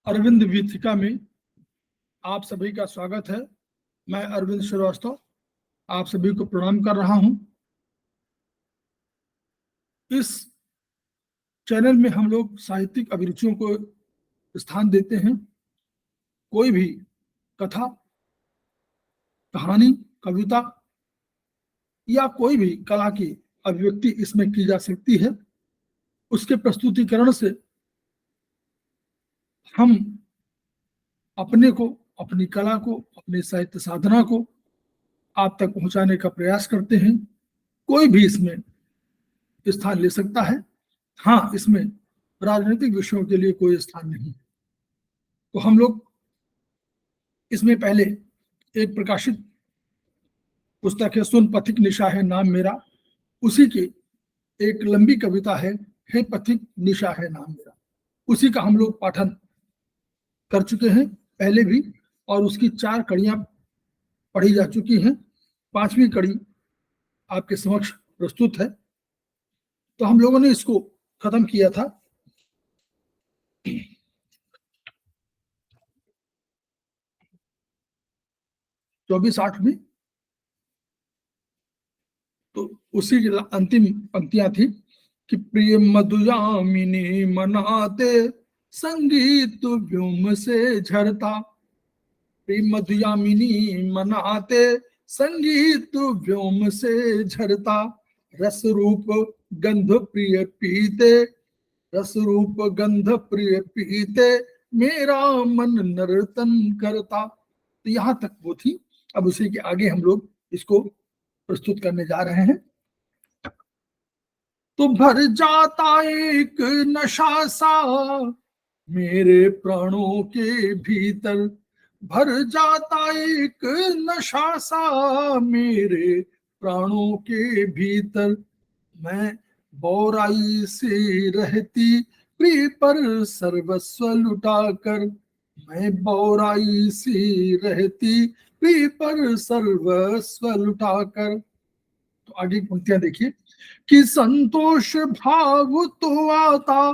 अरविंद वीथिका में आप सभी का स्वागत है। मैं अरविंद श्रीवास्तव आप सभी को प्रणाम कर रहा हूं। इस चैनल में हम लोग साहित्यिक अभिरुचियों को स्थान देते हैं। कोई भी कथा, कहानी, कविता या कोई भी कला की अभिव्यक्ति इसमें की जा सकती है। उसके प्रस्तुतिकरण से हम अपने को, अपनी कला को, अपनी साहित्य साधना को आप तक पहुंचाने का प्रयास करते हैं। कोई भी इसमें स्थान ले सकता है। हाँ, इसमें राजनीतिक विषयों के लिए कोई स्थान नहीं। तो हम लोग इसमें पहले एक प्रकाशित पुस्तक है, सुन पथिक निशा है नाम मेरा, उसी की एक लंबी कविता है, हे पथिक निशा है नाम मेरा। उसी का हम लोग पाठन कर चुके हैं पहले भी, और उसकी 4 कड़ियां पढ़ी जा चुकी हैं। 5वीं कड़ी आपके समक्ष प्रस्तुत है। तो हम लोगों ने इसको खत्म किया था 24/8 में। तो उसी की अंतिम पंक्तियां थी कि प्रिय मधुयामिनी मनाते संगीत व्योम से झरता। प्रिय मधुयामिनी मनाते संगीत व्योम से झरता। रस रूप गंध प्रिय पीते, रस रूप गंध प्रिय पीते, मेरा मन नर्तन करता। तो यहां तक वो थी। अब उसी के आगे हम लोग इसको प्रस्तुत करने जा रहे हैं। तो भर जाता एक नशा सा मेरे प्राणों के भीतर, भर जाता एक नशा सा मेरे प्राणों के भीतर। मैं बौराई से रहती प्रिय पर सर्वस्व लुटाकर, मैं बौराई से रहती प्रिय पर सर्वस्व लुटाकर। तो आगे की पंक्तियां देखिए कि संतोष भाव तो आता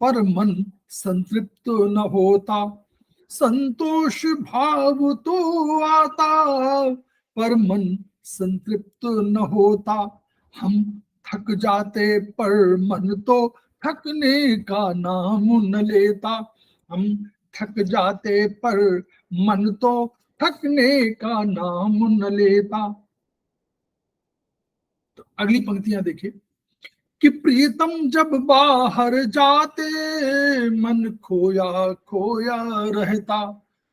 पर मन संतृप्त न होता। संतोष भाव तो आता पर मन संतृप्त न होता। हम थक जाते पर मन तो थकने का नाम न लेता। हम थक जाते पर मन तो थकने का नाम न लेता। तो अगली पंक्तियां देखिए कि प्रीतम जब बाहर जाते मन खोया खोया रहता।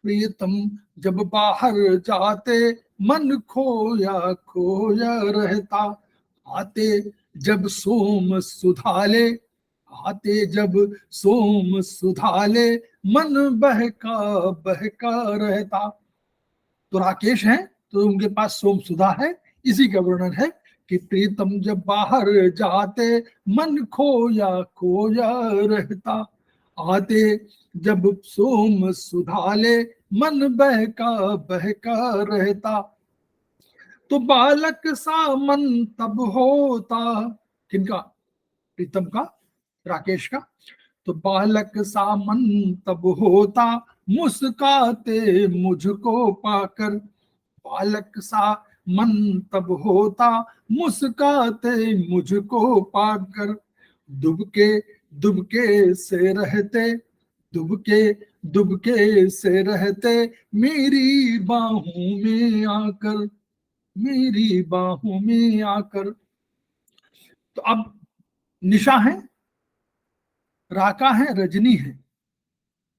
प्रीतम जब बाहर जाते मन खोया खोया रहता। आते जब सोम सुधाले, आते जब सोम सुधाले, मन बहका बहका रहता। तो राकेश हैं, तो उनके पास सोम सुधा है। इसी का वर्णन है कि प्रीतम जब बाहर जाते मन खोया खोया रहता। आते जब सोम सुधाले, मन बहका बहका रहता। तो बालक सा मन तब होता, किनका? प्रीतम का, राकेश का। तो बालक सा मन तब होता मुस्काते मुझको पाकर। बालक सा मन तब होता मुस्काते मुझको पाकर। दुबके दुबके से रहते, दुबके दुबके से रहते, मेरी बाहों में आकर, मेरी बाहों में आकर। तो अब निशा है, राका है, रजनी है,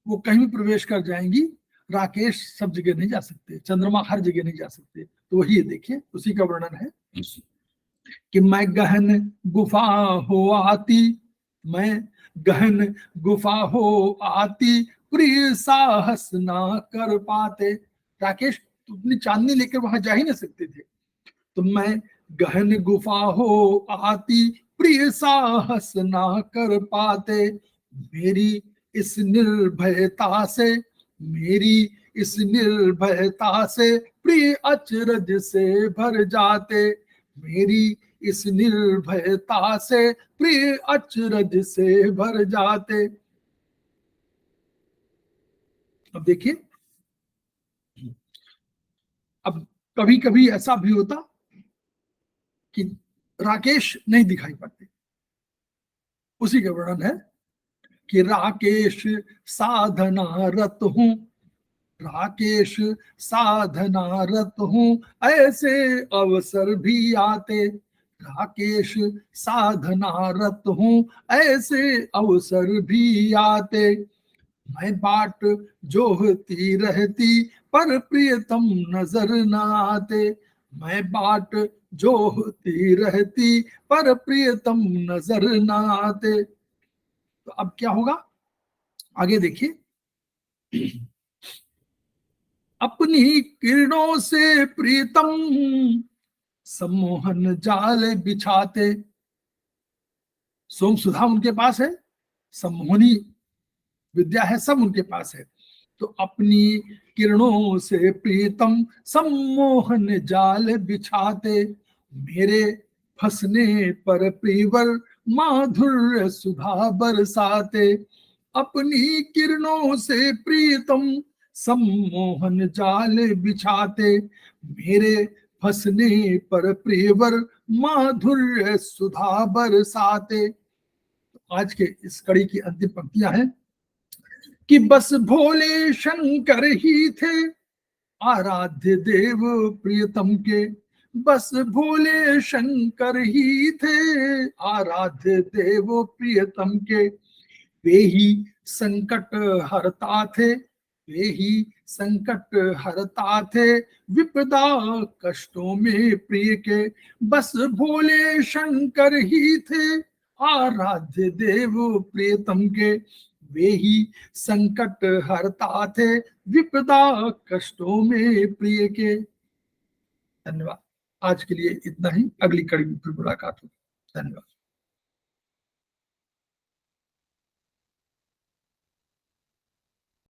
वो कहीं भी प्रवेश कर जाएंगी। राकेश सब जगह नहीं जा सकते, चंद्रमा हर जगह नहीं जा सकते। तो वही ये देखिए, उसी का वर्णन है कि मैं गहन गुफा हो आती, मैं गहन गुफा हो आती, प्रिय साहस ना कर पाते। राकेश तो अपनी चांदनी लेकर वहां जा ही नहीं सकते थे। तो मैं गहन गुफा हो आती, प्रिय साहस ना कर पाते। मेरी इस निर्भयता से, मेरी इस निर्भयता से, प्रिय अचरज से भर जाते। मेरी इस निर्भयता से प्रिय अचरज से भर जाते। अब देखिए, अब कभी कभी ऐसा भी होता कि राकेश नहीं दिखाई पड़ते, उसी का वर्णन है कि राकेश साधना रत हूं, राकेश साधना रत हूं, ऐसे अवसर भी आते, राकेश साधना रत हूं, ऐसे अवसर भी आते, मैं बाट जोहती रहती पर प्रियतम नजर न आते, मैं बाट जोहती रहती पर प्रियतम नजर न आते। तो अब क्या होगा, आगे देखिए, अपनी किरणों से प्रीतम सम्मोहन जाल बिछाते, सोम सुधा उनके पास है, सम्मोहनी विद्या है, सब उनके पास है। तो अपनी किरणों से प्रीतम सम्मोहन जाल बिछाते, मेरे फंसने पर प्रीवर माधुर्य सुधा बरसाते, अपनी किरणों से प्रीतम सम्मोहन जाल बिछाते, मेरे फंसने पर प्रियवर माधुर्य सुधा बरसाते। आज के इस कड़ी की अंतिम पंक्तियां हैं कि बस भोले शंकर ही थे आराध्य देव प्रियतम के, बस भोले शंकर ही थे आराध्य देव प्रियतम के, वे ही संकट हरता थे, वे ही संकट हरता थे विपदा कष्टों में प्रिय के, बस भोले शंकर ही थे आराध्य देव प्रियतम के, वे ही संकट हरता थे विपदा कष्टों में प्रिय के। धन्यवाद। आज के लिए इतना ही, अगली कड़ी में फिर मुलाकात होगी। धन्यवाद।